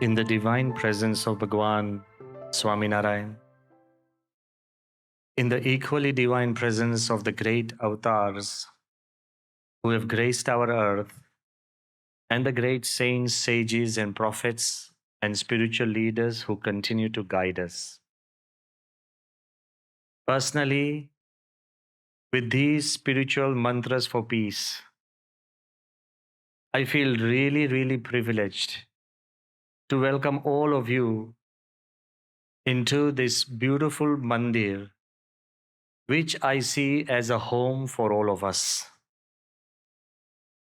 in the divine presence of Bhagwan Swami Narayan, in the equally divine presence of the great avatars who have graced our earth, and the great saints, sages, and prophets and spiritual leaders who continue to guide us. Personally, with these spiritual mantras for peace, I feel really privileged to welcome all of you into this beautiful mandir, which I see as a home for all of us.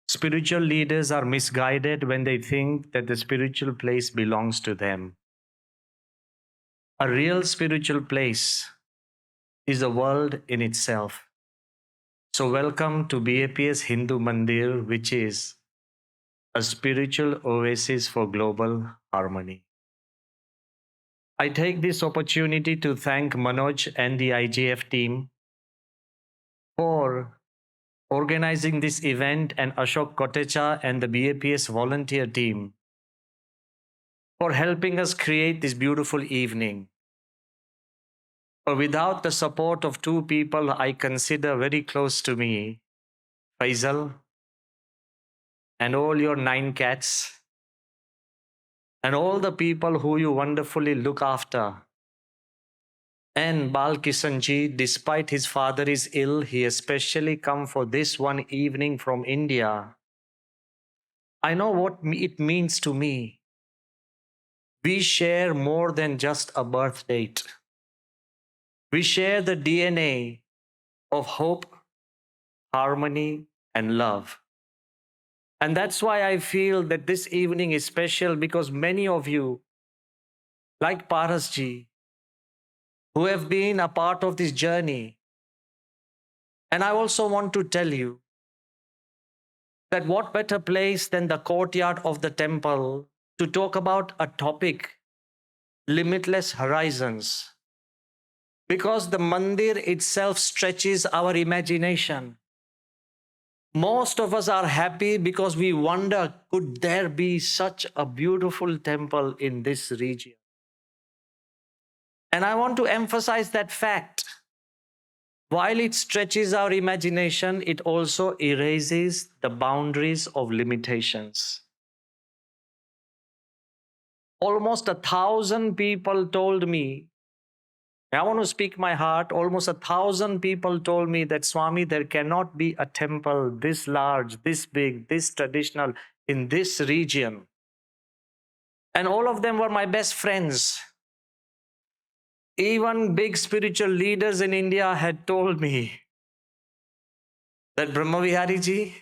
Spiritual leaders are misguided when they think that the spiritual place belongs to them. A real spiritual place is a world in itself. So, welcome to BAPS Hindu Mandir, which is a spiritual oasis for global harmony. I take this opportunity to thank Manoj and the IGF team for organizing this event, and Ashok Kotecha and the BAPS volunteer team for helping us create this beautiful evening. For without the support of two people I consider very close to me, Faisal and all your 9 cats, and all the people who you wonderfully look after, and Bal Kishanji, despite his father is ill, he especially come for this one evening from India. I know what it means to me. We share more than just a birth date. We share the DNA of hope, harmony, and love. And that's why I feel that this evening is special, because many of you, like Parasji, who have been a part of this journey. And I also want to tell you that what better place than the courtyard of the temple to talk about a topic, limitless horizons. Because the mandir itself stretches our imagination. Most of us are happy because we wonder, could there be such a beautiful temple in this region? And I want to emphasize that fact. While it stretches our imagination, it also erases the boundaries of limitations. Almost 1,000 people told me, I want to speak my heart, almost 1,000 people told me that, Swami, there cannot be a temple this large, this big, this traditional in this region. And all of them were my best friends. Even big spiritual leaders in India had told me that, Brahmavihari ji,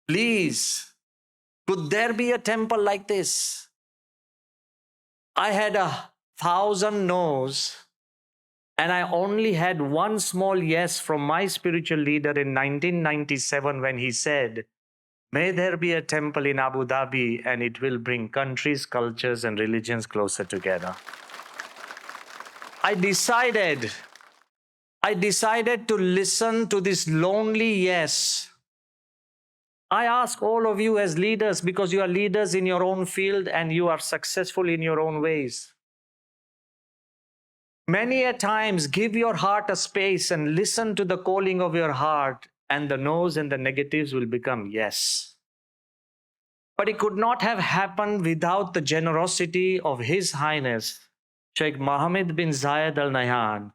please, could there be a temple like this? I had 1,000 no's, and I only had one small yes from my spiritual leader in 1997 when he said, may there be a temple in Abu Dhabi and it will bring countries, cultures, and religions closer together. I decided to listen to this lonely yes. I ask all of you as leaders, because you are leaders in your own field and you are successful in your own ways. Many a times, give your heart a space and listen to the calling of your heart, and the no's and the negatives will become yes. But it could not have happened without the generosity of His Highness, Sheikh Mohammed bin Zayed Al Nahyan.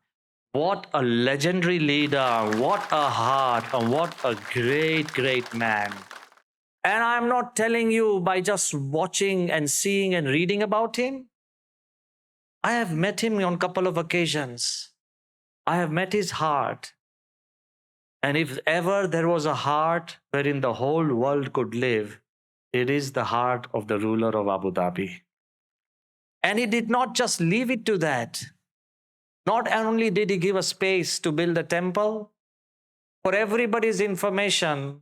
What a legendary leader, what a heart, and what a great man. And I'm not telling you by just watching and seeing and reading about him. I have met him on a couple of occasions. I have met his heart. And if ever there was a heart wherein the whole world could live, it is the heart of the ruler of Abu Dhabi. And he did not just leave it to that. Not only did he give a space to build a temple, for everybody's information,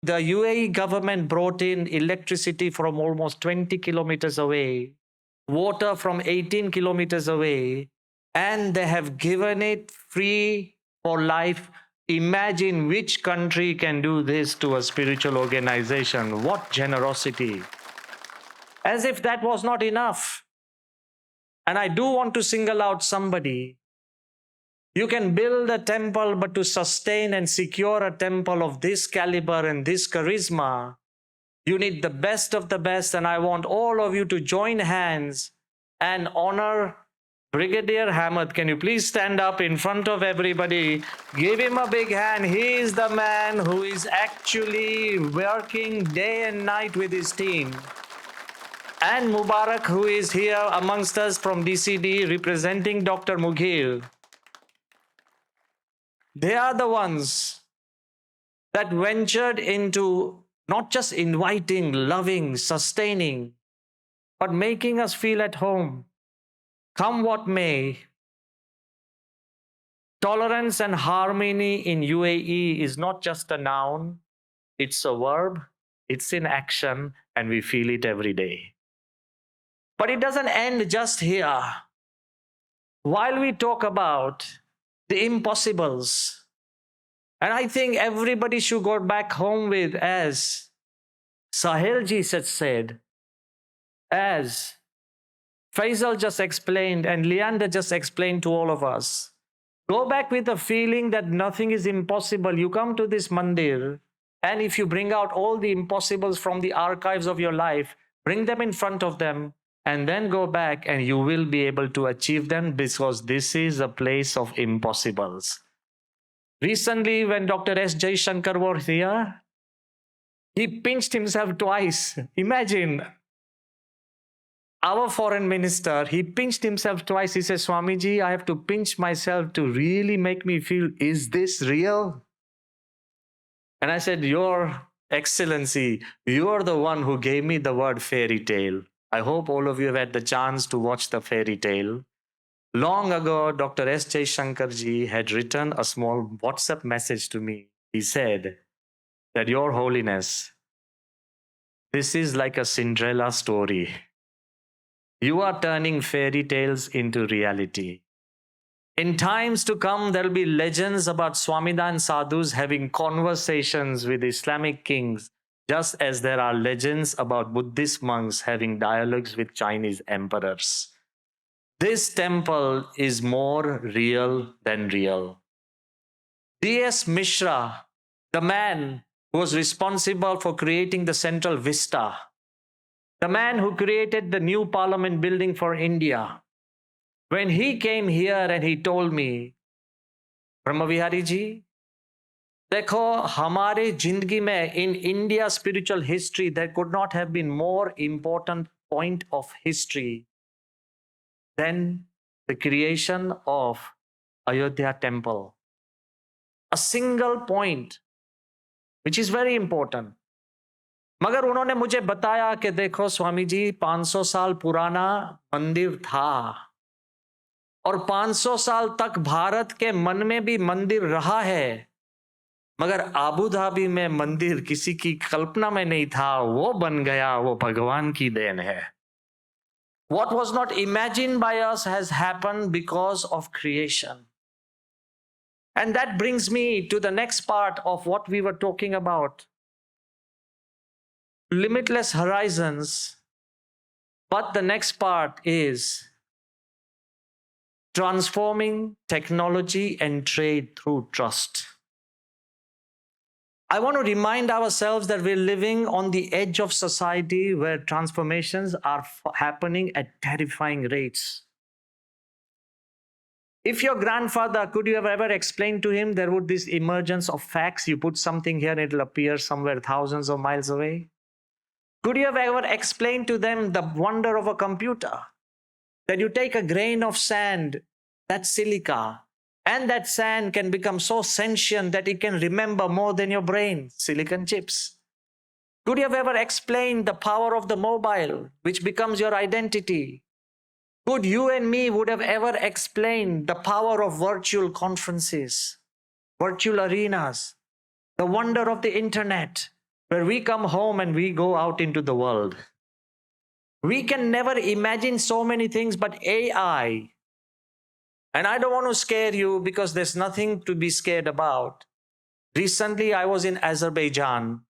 the UAE government brought in electricity from almost 20 kilometers away, water from 18 kilometers away, and they have given it free for life. Imagine which country can do this to a spiritual organization. What generosity. As if that was not enough. And I do want to single out somebody. You can build a temple, but to sustain and secure a temple of this caliber and this charisma, you need the best of the best. And I want all of you to join hands and honor Brigadier Hamad. Can you please stand up in front of everybody? Give him a big hand. He is the man who is actually working day and night with his team. And Mubarak, who is here amongst us from DCD representing Dr. Mughir. They are the ones that ventured into not just inviting, loving, sustaining, but making us feel at home. Come what may, tolerance and harmony in UAE is not just a noun, it's a verb, it's in action, and we feel it every day. But it doesn't end just here. While we talk about the impossibles, and I think everybody should go back home with, as Sahil ji said, as Faisal just explained and Leander just explained to all of us, go back with the feeling that nothing is impossible. You come to this mandir, and if you bring out all the impossibles from the archives of your life, bring them in front of them, and then go back and you will be able to achieve them, because this is a place of impossibles. Recently, when Dr. S. Jaishankar was here, he pinched himself twice. Imagine, our foreign minister, he pinched himself twice. He says, Swamiji, I have to pinch myself to really make me feel, is this real? And I said, Your Excellency, you're the one who gave me the word fairy tale. I hope all of you have had the chance to watch the fairy tale. Long ago, Dr. S. Jaishankar ji had written a small WhatsApp message to me. He said that, Your Holiness, this is like a Cinderella story. You are turning fairy tales into reality. In times to come, there will be legends about Swamidan sadhus having conversations with Islamic kings, just as there are legends about Buddhist monks having dialogues with Chinese emperors. This temple is more real than real. D.S. Mishra, the man who was responsible for creating the Central Vista, the man who created the new Parliament building for India, when he came here and he told me, Brahmavihari ji, देखो हमारे जिंदगी में in India spiritual history there could not have been more important point of history than the creation of Ayodhya temple. A single point which is very important. मगर उन्होंने मुझे बताया कि देखो स्वामी जी 500 साल पुराना मंदिर था और 500 साल तक भारत के मन में भी मंदिर रहा है, मगर आबू धाबी में मंदिर किसी की कल्पना में नहीं था, वो बन गया, वो भगवान की देन है. What was not imagined by us has happened because of creation. And that brings me to the next part of what we were talking about. Limitless horizons. But the next part is transforming technology and trade through trust. I want to remind ourselves that we're living on the edge of society where transformations are happening at terrifying rates. If your grandfather, could you have ever explained to him there would be this emergence of fax? You put something here and it'll appear somewhere thousands of miles away. Could you have ever explained to them the wonder of a computer? That you take a grain of sand, that's silica, and that sand can become so sentient that it can remember more than your brain, silicon chips. Could you have ever explained the power of the mobile, which becomes your identity? Could you and me would have ever explained the power of virtual conferences, virtual arenas, the wonder of the internet, where we come home and we go out into the world? We can never imagine so many things, but AI, and I don't want to scare you because there's nothing to be scared about. Recently, I was in Azerbaijan.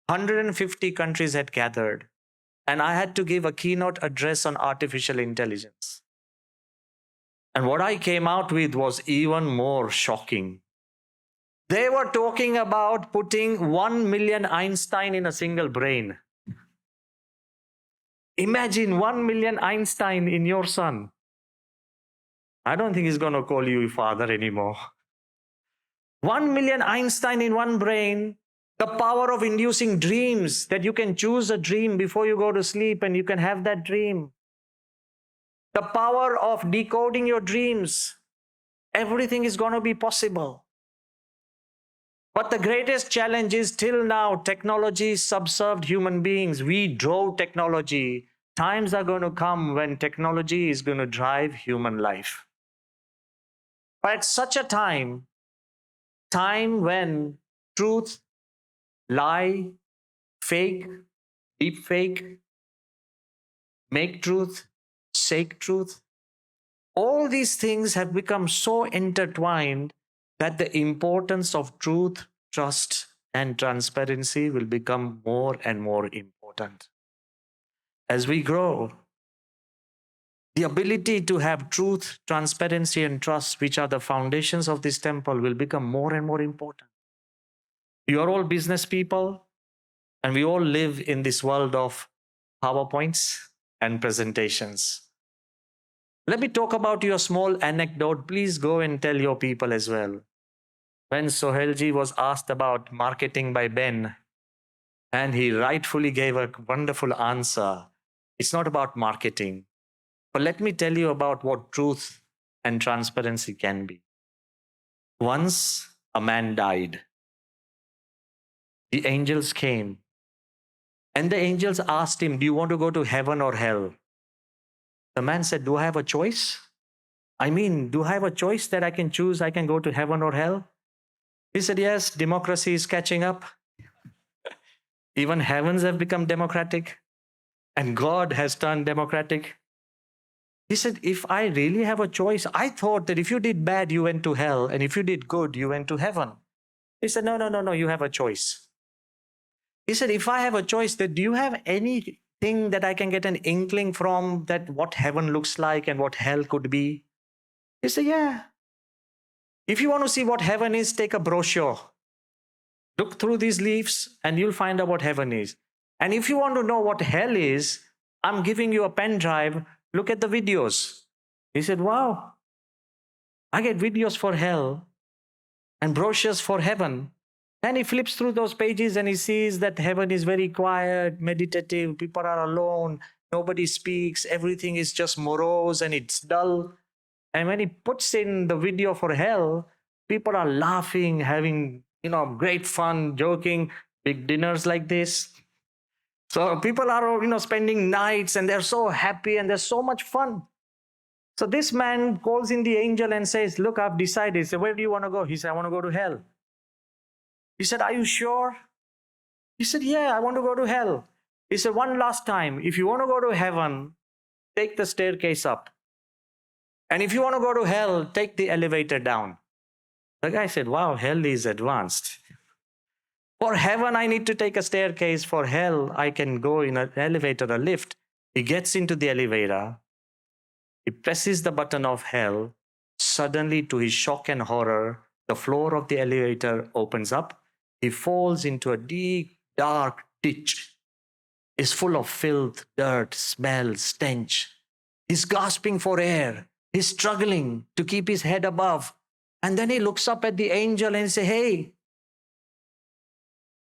150 countries had gathered. and I had to give a keynote address on artificial intelligence. And what I came out with was even more shocking. They were talking about putting 1 million Einstein in a single brain. Imagine 1 million Einstein in your son. I don't think he's going to call you father anymore. 1 million Einstein in one brain, the power of inducing dreams, that you can choose a dream before you go to sleep and you can have that dream. The power of decoding your dreams. Everything is going to be possible. But the greatest challenge is, till now, technology subserved human beings. We drove technology. Times are going to come when technology is going to drive human life. But at such a time when truth, lie, fake, deep fake, make truth, shake truth, all these things have become so intertwined that the importance of truth, trust, and transparency will become more and more important. As we grow, the ability to have truth, transparency, and trust, which are the foundations of this temple, will become more and more important. You are all business people, and we all live in this world of PowerPoints and presentations. Let me talk about your small anecdote. Please go and tell your people as well. When Sohelji was asked about marketing by Ben, and he rightfully gave a wonderful answer, it's not about marketing. But let me tell you about what truth and transparency can be. Once a man died. The angels came, and the angels asked him, do you want to go to heaven or hell? The man said, do I have a choice? Do I have a choice that I can choose? I can go to heaven or hell? He said, yes, democracy is catching up. Even heavens have become democratic, and God has turned democratic. He said, if I really have a choice, I thought that if you did bad, you went to hell, and if you did good, you went to heaven. He said, no, you have a choice. He said, if I have a choice, then do you have anything that I can get an inkling from, that what heaven looks like and what hell could be? He said, yeah. If you want to see what heaven is, take a brochure. Look through these leaves and you'll find out what heaven is. And if you want to know what hell is, I'm giving you a pen drive. Look at the videos. He said, wow, I get videos for hell and brochures for heaven. And he flips through those pages and he sees that heaven is very quiet, meditative, people are alone, nobody speaks, everything is just morose and it's dull. And when he puts in the video for hell, people are laughing, having, great fun, joking, big dinners like this. So people are, spending nights and they're so happy and there's so much fun. So this man calls in the angel and says, look, I've decided. He said, where do you want to go? He said, I want to go to hell. He said, are you sure? He said, yeah, I want to go to hell. He said, one last time, if you want to go to heaven, take the staircase up. And if you want to go to hell, take the elevator down. The guy said, wow, hell is advanced. For heaven, I need to take a staircase. For hell, I can go in an elevator, a lift. He gets into the elevator. He presses the button of hell. Suddenly, to his shock and horror, the floor of the elevator opens up. He falls into a deep, dark ditch. It's full of filth, dirt, smell, stench. He's gasping for air. He's struggling to keep his head above. And then he looks up at the angel and says, hey,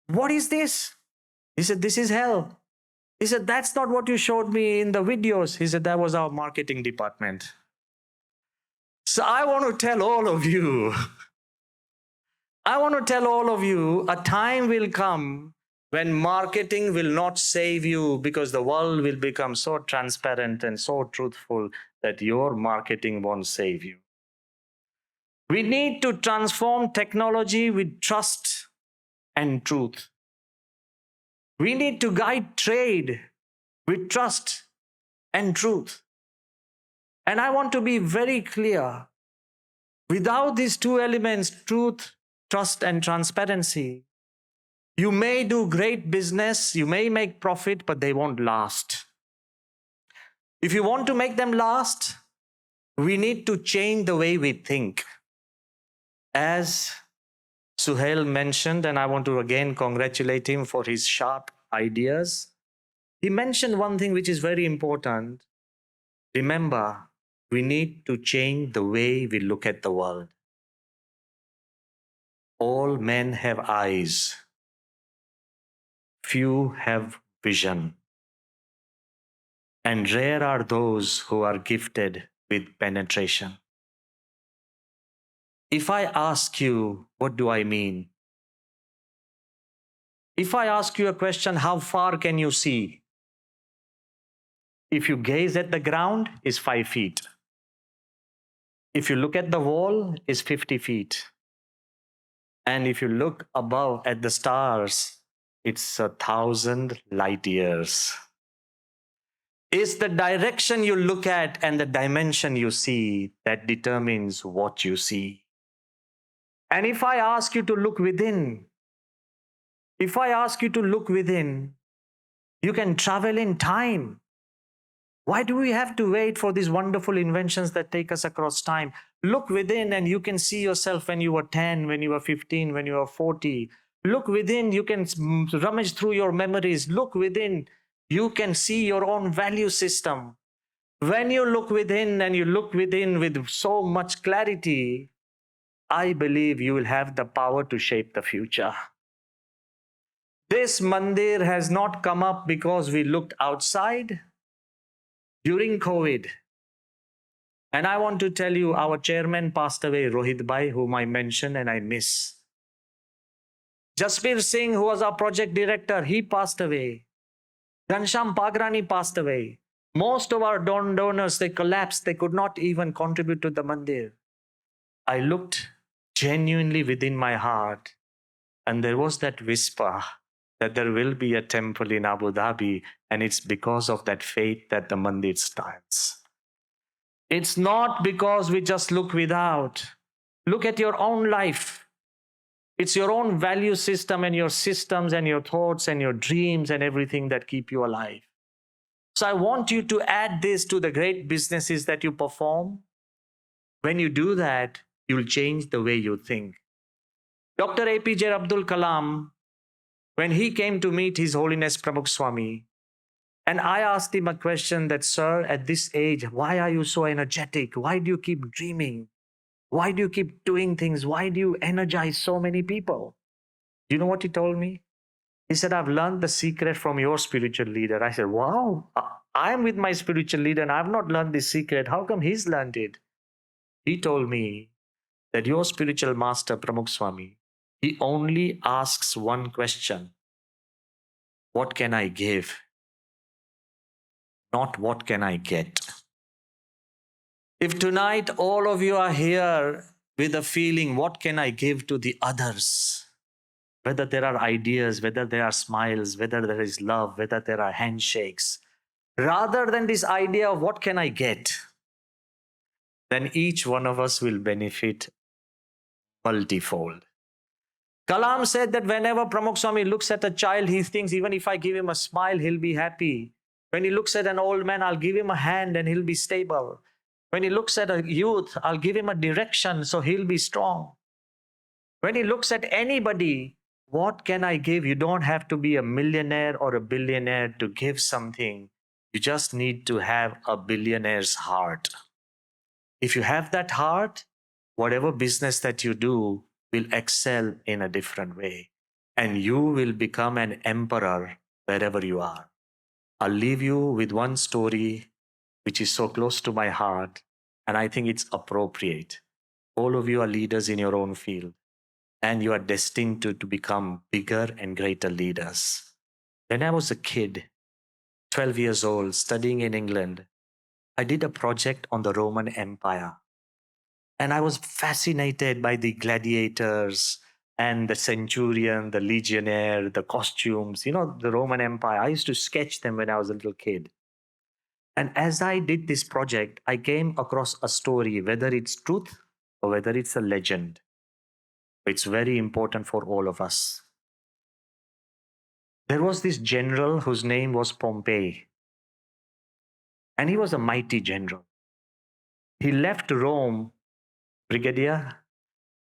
what is this? He said, this is hell. He said, that's not what you showed me in the videos. He said, that was our marketing department. So I want to tell all of you, a time will come when marketing will not save you, because the world will become so transparent and so truthful that your marketing won't save you. We need to transform technology with trust and truth. We need to guide trade with trust and truth. And I want to be very clear. Without these two elements, truth, trust, and transparency, You may do great business, you may make profit, but they won't last. If you want to make them last, we need to change the way we think. As Suhail mentioned, and I want to again congratulate him for his sharp ideas. He mentioned one thing which is very important. Remember, we need to change the way we look at the world. All men have eyes, few have vision, and rare are those who are gifted with penetration. If I ask you, what do I mean? If I ask you a question, how far can you see? If you gaze at the ground, is 5 feet. If you look at the wall, is 50 feet. And if you look above at the stars, it's 1,000 light years. It's the direction you look at and the dimension you see that determines what you see. And if I ask you to look within, you can travel in time. Why do we have to wait for these wonderful inventions that take us across time? Look within and you can see yourself when you were 10, when you were 15, when you were 40. Look within, you can rummage through your memories. Look within, you can see your own value system. When you look within and you look within with so much clarity, I believe you will have the power to shape the future. This mandir has not come up because we looked outside during COVID. And I want to tell you, our chairman passed away, Rohit Bhai, whom I mentioned and I miss. Jaspir Singh, who was our project director, he passed away. Ghansham Pagrani passed away. Most of our donors, they collapsed. They could not even contribute to the mandir. I looked genuinely within my heart, and there was that whisper that there will be a temple in Abu Dhabi, and it's because of that faith that the mandir stands. It's not because we just look without. Look at your own life. It's your own value system and your systems and your thoughts and your dreams and everything that keep you alive. So I want you to add this to the great businesses that you perform. When you do that, you'll change the way you think. Dr. APJ Abdul Kalam, when he came to meet His Holiness Pramukh Swami, and I asked him a question that, sir, at this age, why are you so energetic? Why do you keep dreaming? Why do you keep doing things? Why do you energize so many people? Do you know what he told me? He said, I've learned the secret from your spiritual leader. I said, wow, I'm with my spiritual leader and I've not learned this secret. How come he's learned it? He told me that your spiritual master, Pramukh Swami, he only asks one question. What can I give? Not what can I get? If tonight all of you are here with a feeling, what can I give to the others? Whether there are ideas, whether there are smiles, whether there is love, whether there are handshakes, rather than this idea of what can I get, then each one of us will benefit multifold. Kalam said that whenever Pramukh Swami looks at a child, he thinks, even if I give him a smile, he'll be happy. When he looks at an old man, I'll give him a hand and he'll be stable. When he looks at a youth, I'll give him a direction so he'll be strong. When he looks at anybody, what can I give? You don't have to be a millionaire or a billionaire to give something. You just need to have a billionaire's heart. If you have that heart, whatever business that you do will excel in a different way. And you will become an emperor wherever you are. I'll leave you with one story which is so close to my heart, and I think it's appropriate. All of you are leaders in your own field, and you are destined to become bigger and greater leaders. When I was a kid, 12 years old, studying in England, I did a project on the Roman Empire. And I was fascinated by the gladiators and the centurion, the legionnaire, the costumes, the Roman Empire. I used to sketch them when I was a little kid. And as I did this project, I came across a story, whether it's truth or whether it's a legend. It's very important for all of us. There was this general whose name was Pompey, and he was a mighty general. He left Rome, brigadier,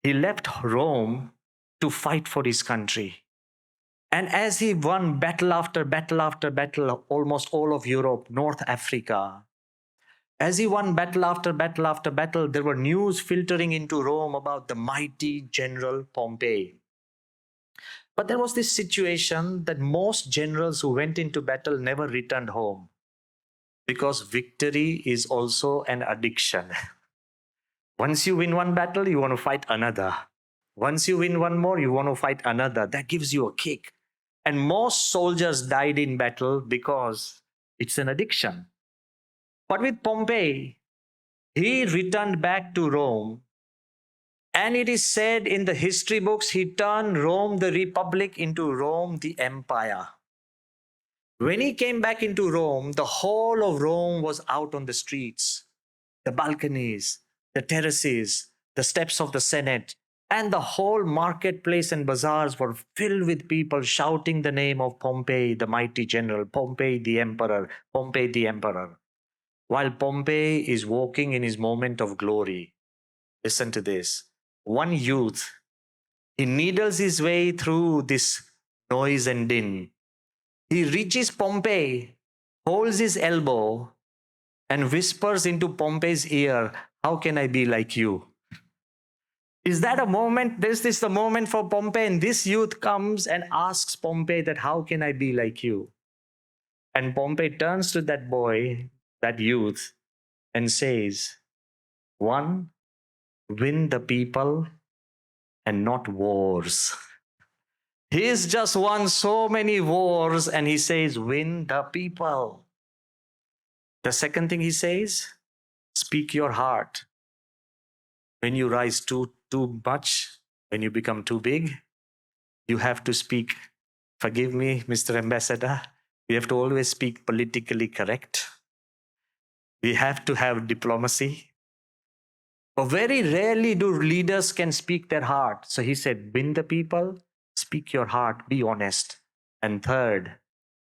he left Rome to fight for his country. And as he won battle after battle after battle, almost all of Europe, North Africa, as he won battle after battle after battle, there were news filtering into Rome about the mighty general Pompey. But there was this situation that most generals who went into battle never returned home, because victory is also an addiction. Once you win one battle, you want to fight another. Once you win one more, you want to fight another. That gives you a kick. And most soldiers died in battle because it's an addiction. But with Pompey, he returned back to Rome. And it is said in the history books, he turned Rome the Republic into Rome the Empire. When he came back into Rome, the whole of Rome was out on the streets, the balconies, the terraces, the steps of the Senate, and the whole marketplace and bazaars were filled with people shouting the name of Pompey, the mighty general, Pompey the emperor, Pompey the emperor. While Pompey is walking in his moment of glory, listen to this. One youth, he needles his way through this noise and din. He reaches Pompey, holds his elbow, and whispers into Pompey's ear, "How can I be like you?" Is that a moment? This is the moment for Pompey, and this youth comes and asks Pompey that, "How can I be like you?" And Pompey turns to that boy, that youth, and says, "One, win the people and not wars." He's just won so many wars, and he says, "Win the people." The second thing he says, speak your heart. When you rise too much, when you become too big, you have to speak. Forgive me, Mr. Ambassador. We have to always speak politically correct. We have to have diplomacy. But very rarely do leaders can speak their heart. So he said, win the people, speak your heart, be honest. And third,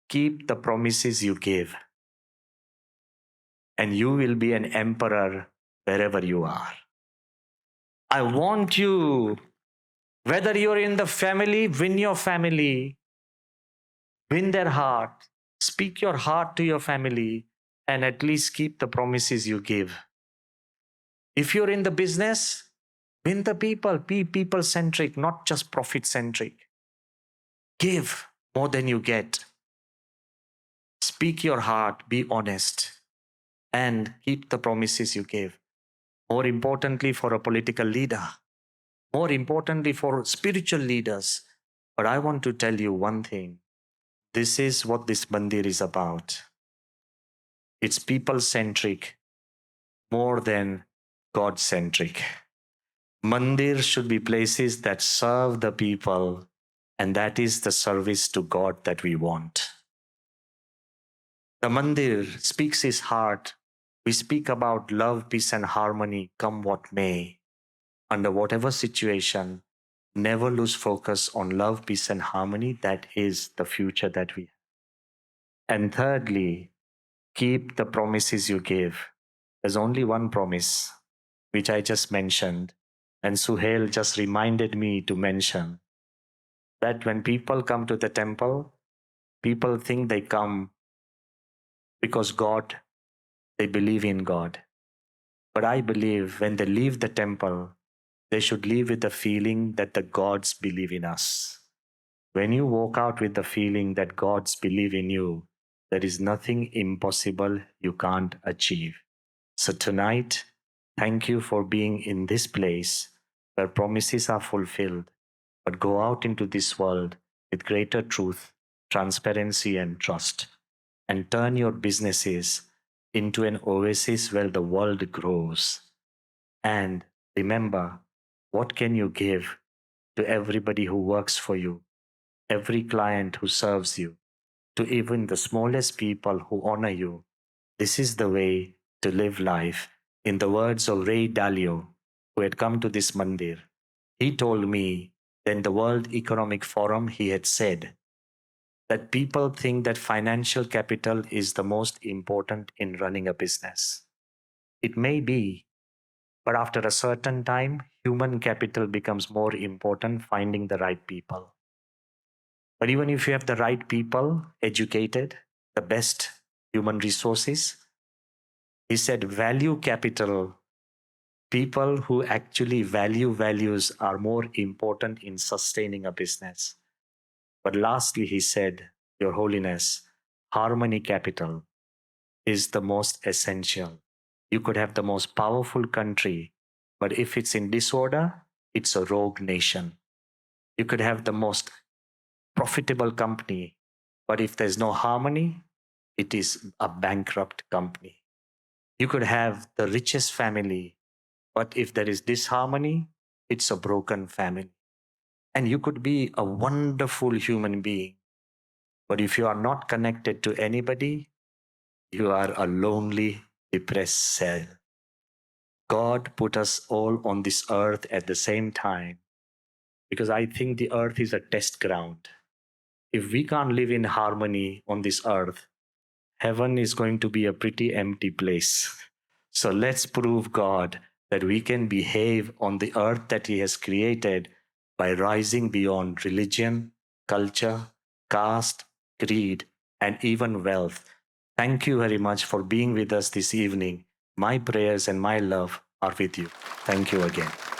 keep the promises you give. And you will be an emperor wherever you are. I want you, whether you're in the family, win your family, win their heart, speak your heart to your family, and at least keep the promises you give. If you're in the business, win the people, be people centric, not just profit centric. Give more than you get. Speak your heart, be honest, and keep the promises you give. More importantly, for a political leader, more importantly, for spiritual leaders. But I want to tell you one thing. This is what this mandir is about. It's people-centric more than God-centric. Mandir should be places that serve the people, and that is the service to God that we want. The mandir speaks his heart. We speak about love, peace, and harmony, come what may. Under whatever situation, never lose focus on love, peace, and harmony. That is the future that we have. And thirdly, keep the promises you give. There's only one promise, which I just mentioned. And Suhail just reminded me to mention that when people come to the temple, people think they come because they believe in God. But I believe when they leave the temple, they should leave with the feeling that the gods believe in us. When you walk out with the feeling that gods believe in you, there is nothing impossible you can't achieve. So tonight, thank you for being in this place where promises are fulfilled, but go out into this world with greater truth, transparency, and trust, and turn your businesses into an oasis where the world grows. And remember, what can you give to everybody who works for you, every client who serves you, to even the smallest people who honor you? This is the way to live life. In the words of Ray Dalio, who had come to this mandir, he told me that in the World Economic Forum, he had said that people think that financial capital is the most important in running a business. It may be, but after a certain time, human capital becomes more important, finding the right people. But even if you have the right people, educated, the best human resources, he said value capital, people who actually value values are more important in sustaining a business. But lastly, he said, Your Holiness, harmony capital is the most essential. You could have the most powerful country, but if it's in disorder, it's a rogue nation. You could have the most profitable company, but if there's no harmony, it is a bankrupt company. You could have the richest family, but if there is disharmony, it's a broken family. And you could be a wonderful human being, but if you are not connected to anybody, you are a lonely, depressed cell. God put us all on this earth at the same time because I think the earth is a test ground. If we can't live in harmony on this earth, heaven is going to be a pretty empty place. So let's prove God that we can behave on the earth that He has created by rising beyond religion, culture, caste, creed, and even wealth. Thank you very much for being with us this evening. My prayers and my love are with you. Thank you again.